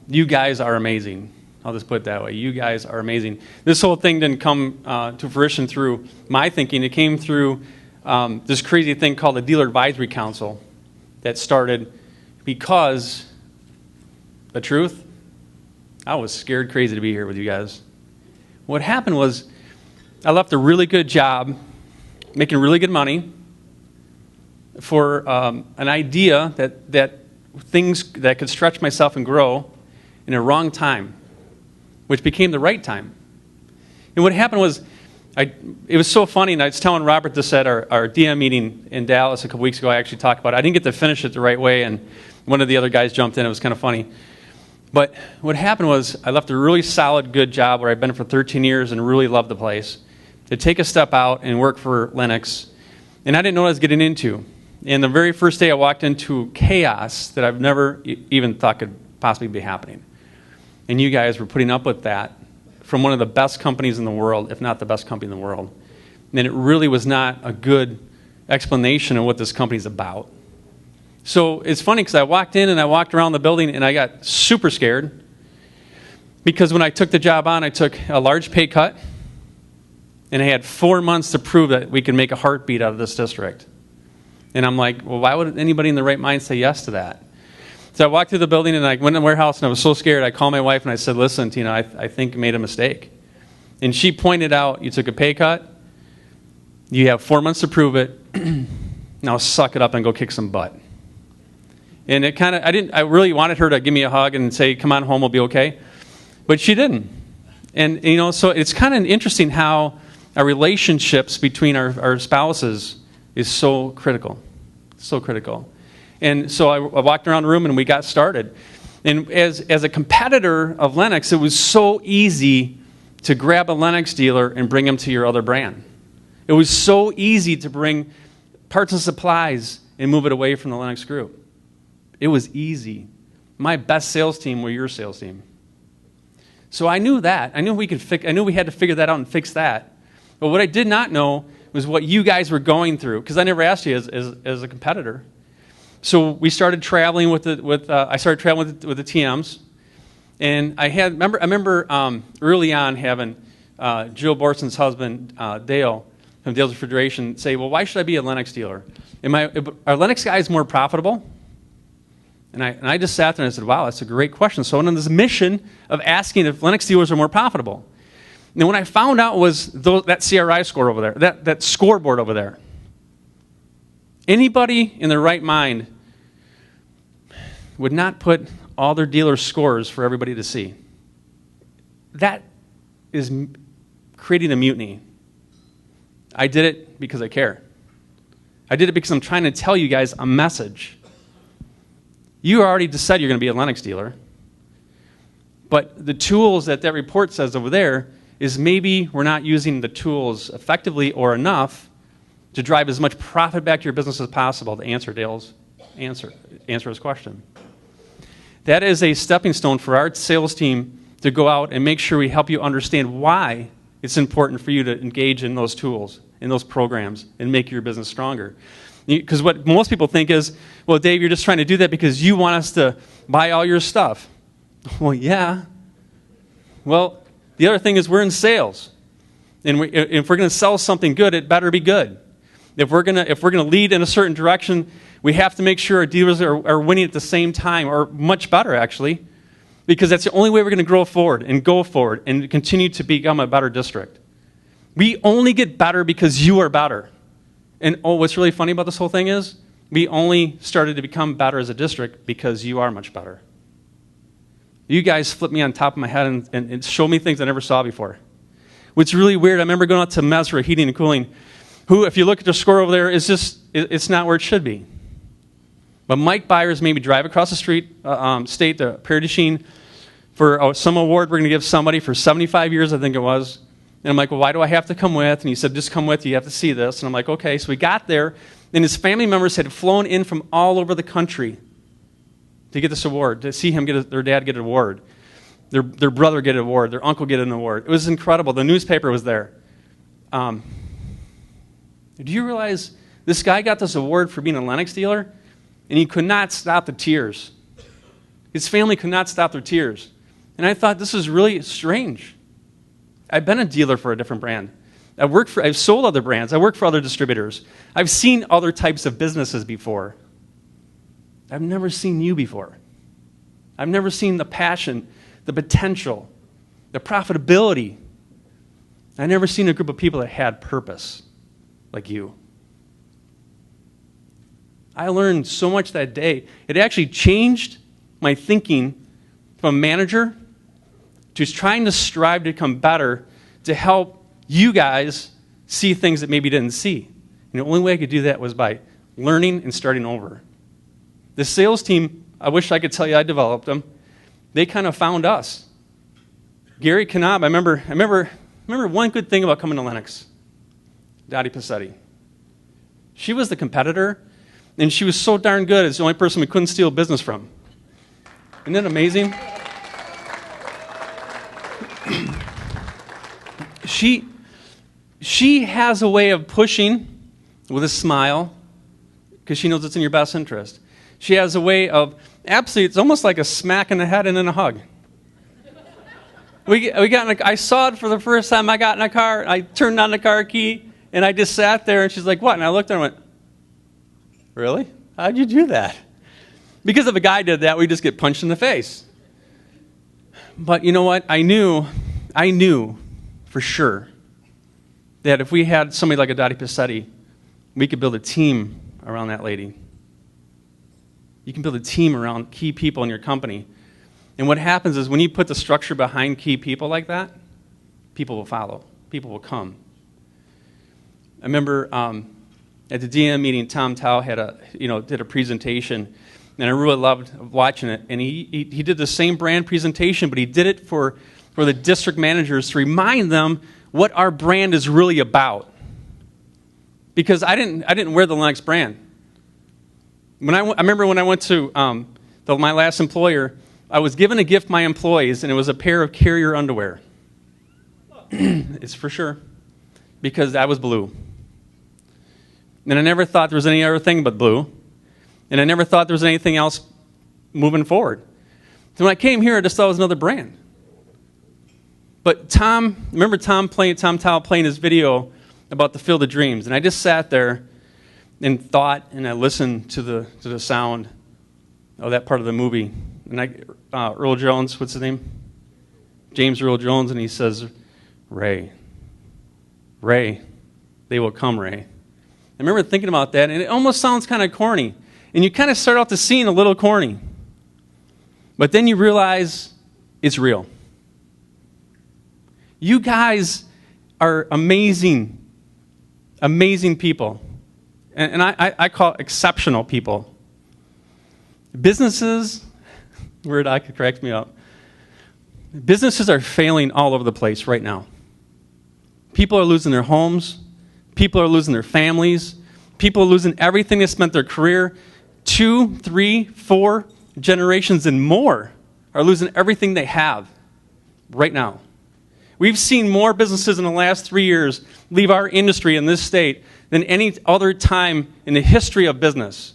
You guys are amazing. I'll just put it that way. You guys are amazing. This whole thing didn't come to fruition through my thinking. It came through this crazy thing called the Dealer Advisory Council that started because, the truth, I was scared crazy to be here with you guys. What happened was I left a really good job, making really good money, for an idea that things that could stretch myself and grow in a wrong time, which became the right time. And what happened was, it was so funny, and I was telling Robert this at our DM meeting in Dallas a couple weeks ago. I actually talked about it. I didn't get to finish it the right way, and one of the other guys jumped in. It was kind of funny. But what happened was I left a really solid, good job where I'd been for 13 years and really loved the place to take a step out and work for Lennox. And I didn't know what I was getting into. And the very first day I walked into chaos that I've never even thought could possibly be happening. And you guys were putting up with that from one of the best companies in the world, if not the best company in the world. And it really was not a good explanation of what this company's about. So it's funny because I walked in and I walked around the building and I got super scared because when I took the job on, I took a large pay cut and I had 4 months to prove that we could make a heartbeat out of this district. And I'm like, well, why would anybody in the right mind say yes to that? So I walked through the building and I went in the warehouse and I was so scared. I called my wife and I said, listen, Tina, I think you made a mistake. And she pointed out, you took a pay cut, you have 4 months to prove it, now suck it up and go kick some butt. And it kind of, I really wanted her to give me a hug and say, come on home, we'll be okay. But she didn't. And, you know, so it's kind of interesting how our relationships between our spouses is so critical. So critical. And so I walked around the room and we got started. And as a competitor of Lennox, it was so easy to grab a Lennox dealer and bring him to your other brand. It was so easy to bring parts and supplies and move it away from the Lennox group. It was easy. My best sales team were your sales team. So I knew that. I knew we had to figure that out and fix that. But what I did not know was what you guys were going through, because I never asked you as a competitor. So we started traveling I started traveling with the TMs, and I remember early on having Jill Borson's husband Dale from Dale's Refrigeration say, "Well, why should I be a Lennox dealer? Are Lennox guys more profitable?" And I just sat there and I said, "Wow, that's a great question." So I'm on this mission of asking if Lennox dealers are more profitable. And when I found out was that CRI score over there, that scoreboard over there. Anybody in their right mind would not put all their dealer scores for everybody to see. That is creating a mutiny. I did it because I care. I did it because I'm trying to tell you guys a message. You already decided you're going to be a Lennox dealer. But the tools that report says over there is maybe we're not using the tools effectively or enough to drive as much profit back to your business as possible to answer Dale's answer his question. That is a stepping stone for our sales team to go out and make sure we help you understand why it's important for you to engage in those tools, in those programs, and make your business stronger. Because what most people think is, well, Dave, you're just trying to do that because you want us to buy all your stuff. Well, yeah. Well, the other thing is we're in sales. And if we're going to sell something good, it better be good. If we're going to lead in a certain direction, we have to make sure our dealers are winning at the same time, or much better, actually, because that's the only way we're going to grow forward and go forward and continue to become a better district. We only get better because you are better. And what's really funny about this whole thing is we only started to become better as a district because you are much better. You guys flipped me on top of my head and showed me things I never saw before. What's really weird, I remember going out to Mesra Heating and Cooling, who, if you look at their score over there, it's not where it should be. But Mike Byers made me drive across the street, state the Paradishine for some award we're going to give somebody for 75 years, I think it was. And I'm like, well, why do I have to come with? And he said, just come with, you have to see this. And I'm like, okay. So we got there, and his family members had flown in from all over the country to get this award, to see him their dad get an award, their brother get an award, their uncle get an award. It was incredible. The newspaper was there. Do you realize this guy got this award for being a Lennox dealer, and he could not stop the tears? His family could not stop their tears. And I thought, this is really strange. I've been a dealer for a different brand. I've sold other brands. I worked for other distributors. I've seen other types of businesses before. I've never seen you before. I've never seen the passion, the potential, the profitability. I've never seen a group of people that had purpose like you. I learned so much that day. It actually changed my thinking from manager to trying to strive to become better to help you guys see things that maybe you didn't see. And the only way I could do that was by learning and starting over. The sales team, I wish I could tell you I developed them. They kind of found us. Gary Knab, I remember one good thing about coming to Lennox. Dottie Passetti. She was the competitor, and she was so darn good, it's the only person we couldn't steal business from. Isn't that amazing? She has a way of pushing with a smile because she knows it's in your best interest. She has a way of, absolutely, it's almost like a smack in the head and then a hug. I saw it for the first time. I got in a car, I turned on the car key, and I just sat there, and she's like, what? And I looked at her and went, really? How'd you do that? Because if a guy did that, we'd just get punched in the face. But you know what? I knew for sure that if we had somebody like a Dottie Passetti, we could build a team around that lady. You can build a team around key people in your company. And what happens is when you put the structure behind key people like that, people will follow. People will come. I remember at the DM meeting, Tom Tao did a presentation, and I really loved watching it. And he did the same brand presentation, but he did it for the district managers to remind them what our brand is really about. Because I didn't wear the Lennox brand. I remember when I went to my last employer, I was given a gift to my employees, and it was a pair of Carrier underwear. It's for sure. Because I was blue. And I never thought there was any other thing but blue. And I never thought there was anything else moving forward. So when I came here, I just thought it was another brand. But remember Tom Tao playing his video about the Field of Dreams. And I just sat there and thought, and I listened to the sound of that part of the movie. And Earl Jones, what's his name? James Earl Jones, and he says, Ray, they will come, Ray. I remember thinking about that, and it almost sounds kind of corny. And you kind of start out the scene a little corny. But then you realize it's real. You guys are amazing, amazing people. And I call it exceptional people. Businesses, word I could correct me up. Businesses are failing all over the place right now. People are losing their homes. People are losing their families. People are losing everything they spent their career. 2, 3, 4 generations and more are losing everything they have right now. We've seen more businesses in the last 3 years leave our industry in this state than any other time in the history of business.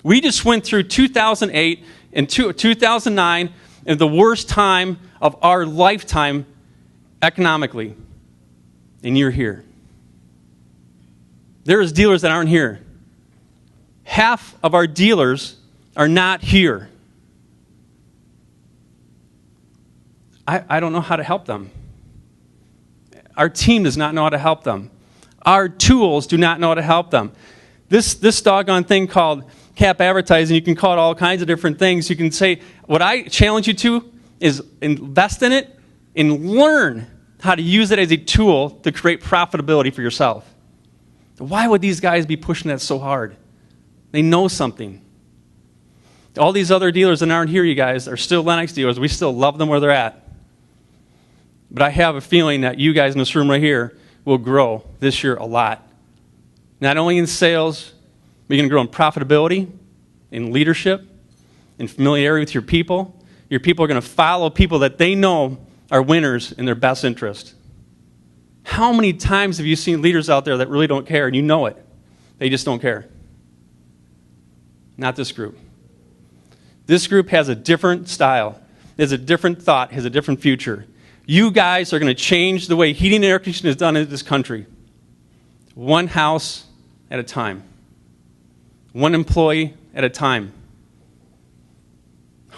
We just went through 2008 and 2009 and the worst time of our lifetime economically. And you're here. There's dealers that aren't here. Half of our dealers are not here. I don't know how to help them. Our team does not know how to help them. Our tools do not know how to help them. This doggone thing called cap advertising, you can call it all kinds of different things. You can say, what I challenge you to is invest in it and learn how to use it as a tool to create profitability for yourself. Why would these guys be pushing that so hard? They know something. All these other dealers that aren't here, you guys, are still Lennox dealers. We still love them where they're at. But I have a feeling that you guys in this room right here will grow this year a lot. Not only in sales, but you're going to grow in profitability, in leadership, in familiarity with your people. Your people are going to follow people that they know are winners in their best interest. How many times have you seen leaders out there that really don't care, and you know it? They just don't care. Not this group. This group has a different style, has a different thought, has a different future. You guys are going to change the way heating and air conditioning is done in this country. One house at a time. One employee at a time.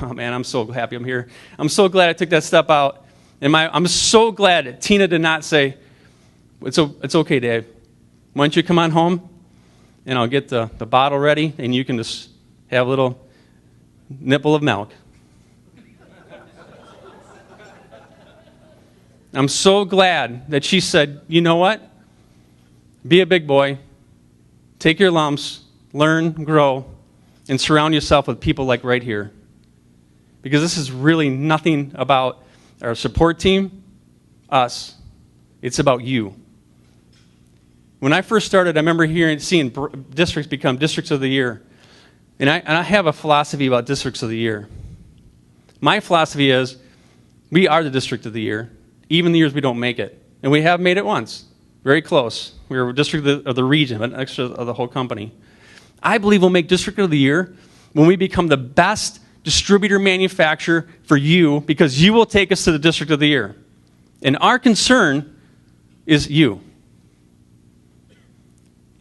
Oh man, I'm so happy I'm here. I'm so glad I took that step out. And I'm so glad that Tina did not say, it's okay, Dave. Why don't you come on home and I'll get the bottle ready and you can just have a little nipple of milk. I'm so glad that she said, you know what? Be a big boy. Take your lumps. Learn, grow, and surround yourself with people like right here. Because this is really nothing about our support team, us. It's about you. When I first started, I remember seeing districts become districts of the year. And I have a philosophy about districts of the year. My philosophy is we are the district of the year, even the years we don't make it. And we have made it once, very close. We were a district of the region, but extra of the whole company. I believe we'll make district of the year when we become the best distributor manufacturer for you, because you will take us to the district of the year. And our concern is you.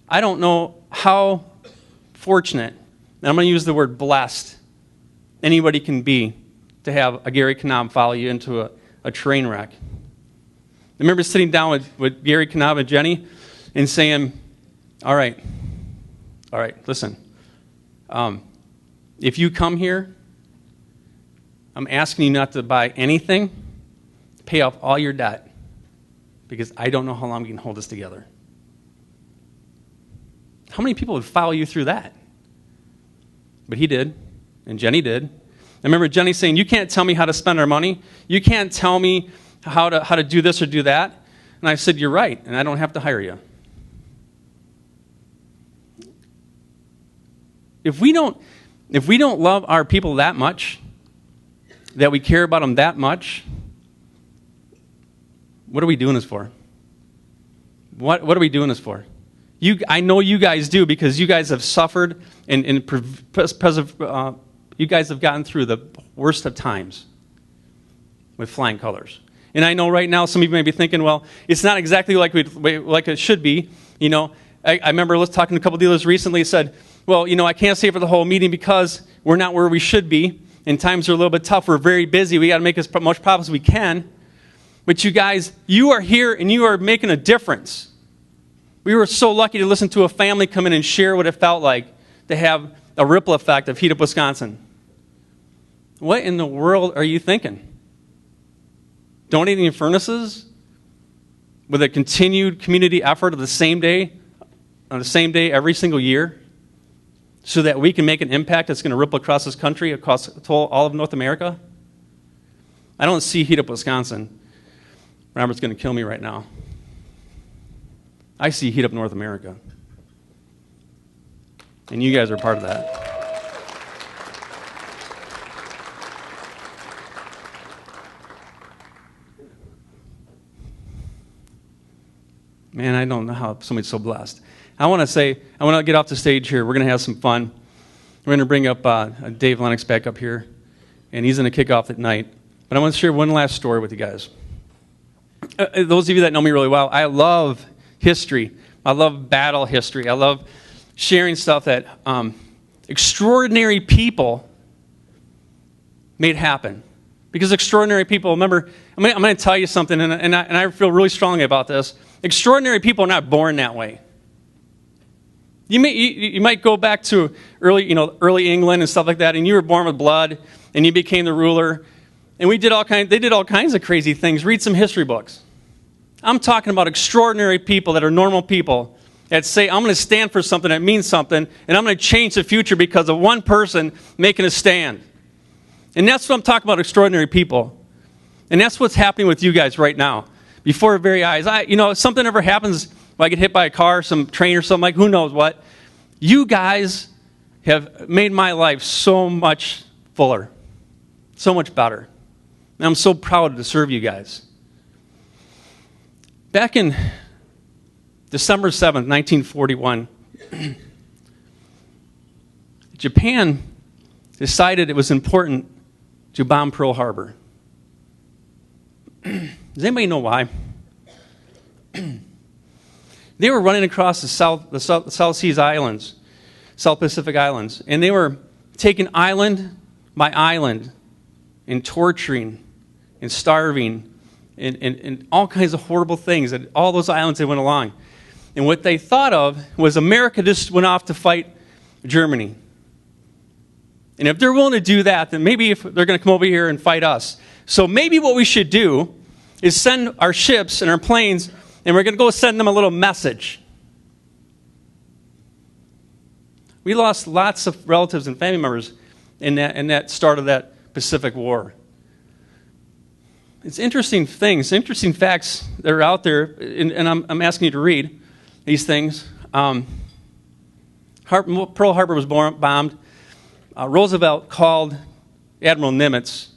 I don't know how fortunate, and I'm going to use the word blessed, anybody can be to have a Gary Knob follow you into a train wreck. I remember sitting down with Gary Knob and Jenny and saying, all right, listen, if you come here, I'm asking you not to buy anything, pay off all your debt, because I don't know how long we can hold this together. How many people would follow you through that? But he did, and Jenny did. I remember Jenny saying, you can't tell me how to spend our money. You can't tell me how to do this or do that. And I said, you're right, and I don't have to hire you. If we don't love our people that much, that we care about them that much, what are we doing this for? What are we doing this for? I know you guys do, because you guys have suffered and you guys have gotten through the worst of times with flying colors. And I know right now some of you may be thinking, well, it's not exactly like it should be. You know, I remember talking to a couple dealers recently, said, well, you know, I can't stay for the whole meeting because we're not where we should be, and times are a little bit tough. We're very busy. We got to make as much profit as we can. But you guys, you are here and you are making a difference. We were so lucky to listen to a family come in and share what it felt like to have a ripple effect of Heat Up Wisconsin. What in the world are you thinking? Donating furnaces with a continued community effort of the same day, on the same day every single year, so that we can make an impact that's going to ripple across this country, across all of North America? I don't see Heat Up Wisconsin. Robert's going to kill me right now. I see Heat Up North America. And you guys are part of that. Man, I don't know how somebody's so blessed. I want to get off the stage here. We're going to have some fun. We're going to bring up Dave Lennox back up here, and he's going to kick off at night. But I want to share one last story with you guys. Those of you that know me really well, I love history. I love battle history. I love sharing stuff that extraordinary people made happen. Because extraordinary people, remember, I'm going to tell you something, and I feel really strongly about this. Extraordinary people are not born that way. You might go back to early England and stuff like that, and you were born with blood, and you became the ruler, and they did all kinds of crazy things. Read some history books. I'm talking about extraordinary people that are normal people that say, I'm going to stand for something that means something, and I'm going to change the future because of one person making a stand. And that's what I'm talking about, extraordinary people. And that's what's happening with you guys right now, before our very eyes. If something ever happens, if I get hit by a car, some train or something, like who knows what, you guys have made my life so much fuller, so much better. And I'm so proud to serve you guys. Back in December 7th, 1941, Japan decided it was important to bomb Pearl Harbor. Does anybody know why? They were running across the South Seas Islands, South Pacific Islands, and they were taking island by island and torturing and starving and all kinds of horrible things at all those islands they went along. And what they thought of was America just went off to fight Germany. And if they're willing to do that, then maybe if they're going to come over here and fight us. So maybe what we should do is send our ships and our planes, and we're going to go send them a little message. We lost lots of relatives and family members in that start of that Pacific War. It's interesting things, interesting facts that are out there, and I'm asking you to read these things. Pearl Harbor was bombed. Roosevelt called Admiral Nimitz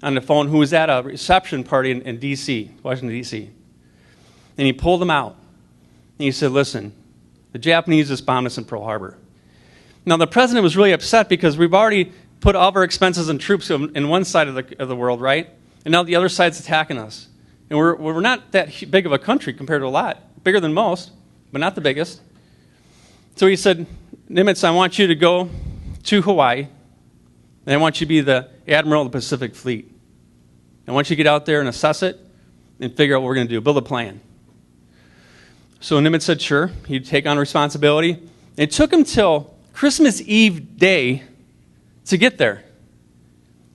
on the phone, who was at a reception party in D.C., Washington, D.C. And he pulled him out. And he said, listen, the Japanese just bombed us in Pearl Harbor. Now, the president was really upset because we've already put all of our expenses and troops in one side of the world, right? And now the other side's attacking us. And we're not that big of a country compared to a lot. Bigger than most, but not the biggest. So he said, Nimitz, I want you to go to Hawaii, and I want you to be the admiral of the Pacific Fleet. I want you to get out there and assess it and figure out what we're going to do, build a plan. So Nimitz said, sure. He'd take on responsibility. It took him till Christmas Eve day to get there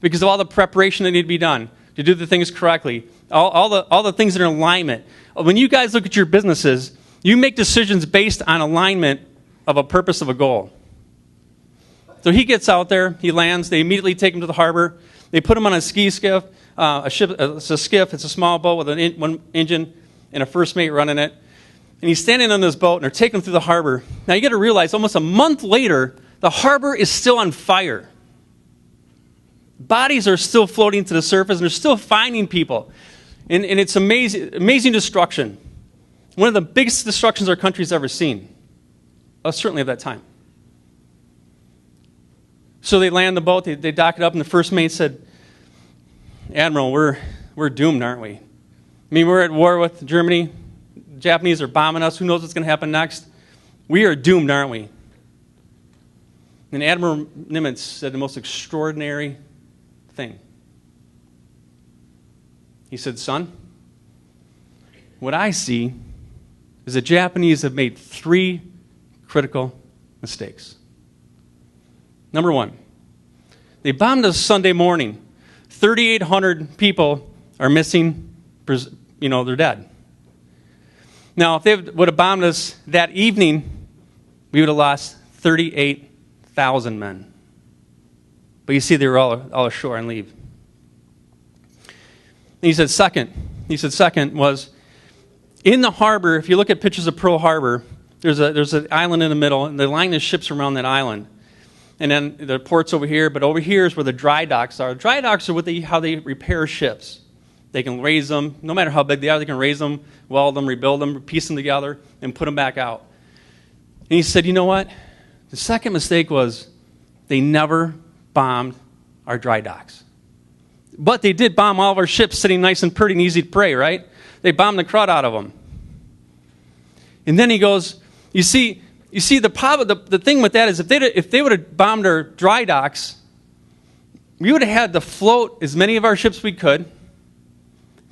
because of all the preparation that needed to be done to do the things correctly, all the things that are in alignment. When you guys look at your businesses, you make decisions based on alignment of a purpose of a goal. So he gets out there, he lands, they immediately take him to the harbor, they put him on a ski skiff, it's a skiff, it's a small boat with one engine and a first mate running it. And he's standing on this boat, and they're taking him through the harbor. Now, you got to realize, almost a month later, the harbor is still on fire. Bodies are still floating to the surface, and they're still finding people. And it's amazing destruction. One of the biggest destructions our country's ever seen. Certainly at that time. So they land the boat, they dock it up, and the first mate said, Admiral, we're doomed, aren't we? I mean, we're at war with Germany. The Japanese are bombing us. Who knows what's going to happen next? We are doomed, aren't we? And Admiral Nimitz said the most extraordinary thing. He said, son, what I see is the Japanese have made 3 critical mistakes. Number 1, they bombed us Sunday morning. 3,800 people are missing, they're dead. Now, if they would have bombed us that evening, we would have lost 38,000 men. But you see, they were all ashore on leave. And he said second was, in the harbor, if you look at pictures of Pearl Harbor, there's an island in the middle, and they're lining the ships around that island. And then the port's over here, but over here is where the dry docks are. The dry docks are how they repair ships. They can raise them, no matter how big they are, they can raise them, weld them, rebuild them, piece them together, and put them back out. And he said, you know what? The second mistake was they never bombed our dry docks. But they did bomb all of our ships sitting nice and pretty and easy to prey, right? They bombed the crud out of them. And then he goes, you see the thing with that is if they would have bombed our dry docks, we would have had to float as many of our ships we could,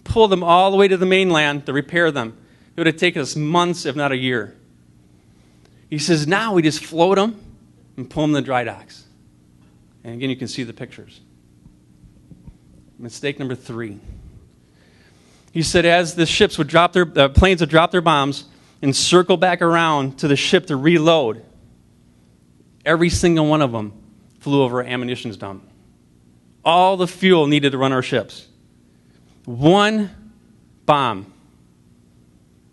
pull them all the way to the mainland to repair them. It would have taken us months, if not a year. He says, now we just float them and pull them to the dry docks. And again, you can see the pictures. Mistake number 3. He said as the planes would drop their bombs and circle back around to the ship to reload, every single one of them flew over an ammunition dump. All the fuel needed to run our ships. One bomb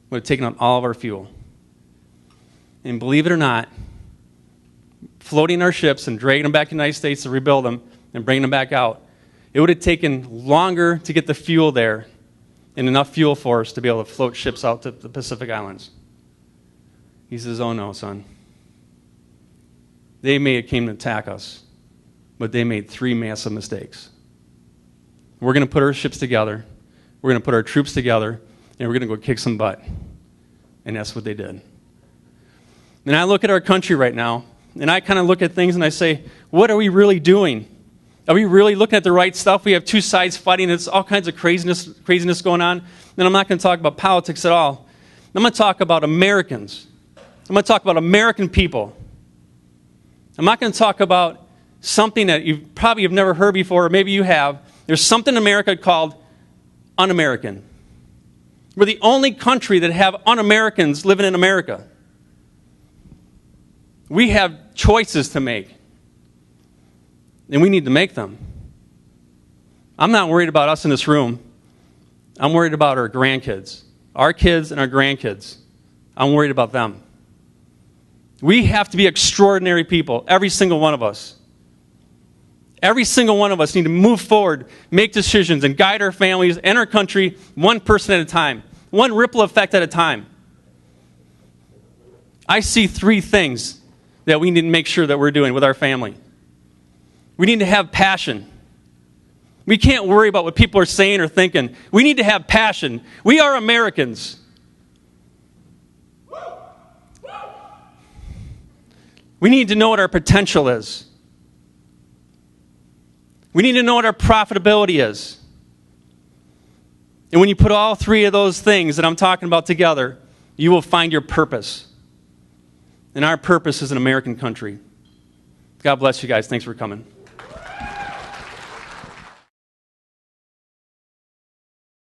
would have taken out all of our fuel. And believe it or not, floating our ships and dragging them back to the United States to rebuild them and bring them back out, it would have taken longer to get the fuel there and enough fuel for us to be able to float ships out to the Pacific Islands. He says, oh no, son. They may have came to attack us, but they made 3 massive mistakes. We're going to put our ships together, we're going to put our troops together, and we're going to go kick some butt. And that's what they did. And I look at our country right now, and I kind of look at things and I say, what are we really doing? Are we really looking at the right stuff? We have 2 sides fighting. It's all kinds of craziness going on. And I'm not going to talk about politics at all. I'm going to talk about Americans. I'm going to talk about American people. I'm not going to talk about something that you probably have never heard before, or maybe you have. There's something in America called un-American. We're the only country that have un-Americans living in America. We have choices to make. And we need to make them. I'm not worried about us in this room. I'm worried about our grandkids. Our kids and our grandkids. I'm worried about them. We have to be extraordinary people, every single one of us. Every single one of us need to move forward, make decisions, and guide our families and our country one person at a time, one ripple effect at a time. I see 3 things that we need to make sure that we're doing with our family. We need to have passion. We can't worry about what people are saying or thinking. We need to have passion. We are Americans. We need to know what our potential is. We need to know what our profitability is. And when you put all 3 of those things that I'm talking about together, you will find your purpose. And our purpose is an American country. God bless you guys. Thanks for coming.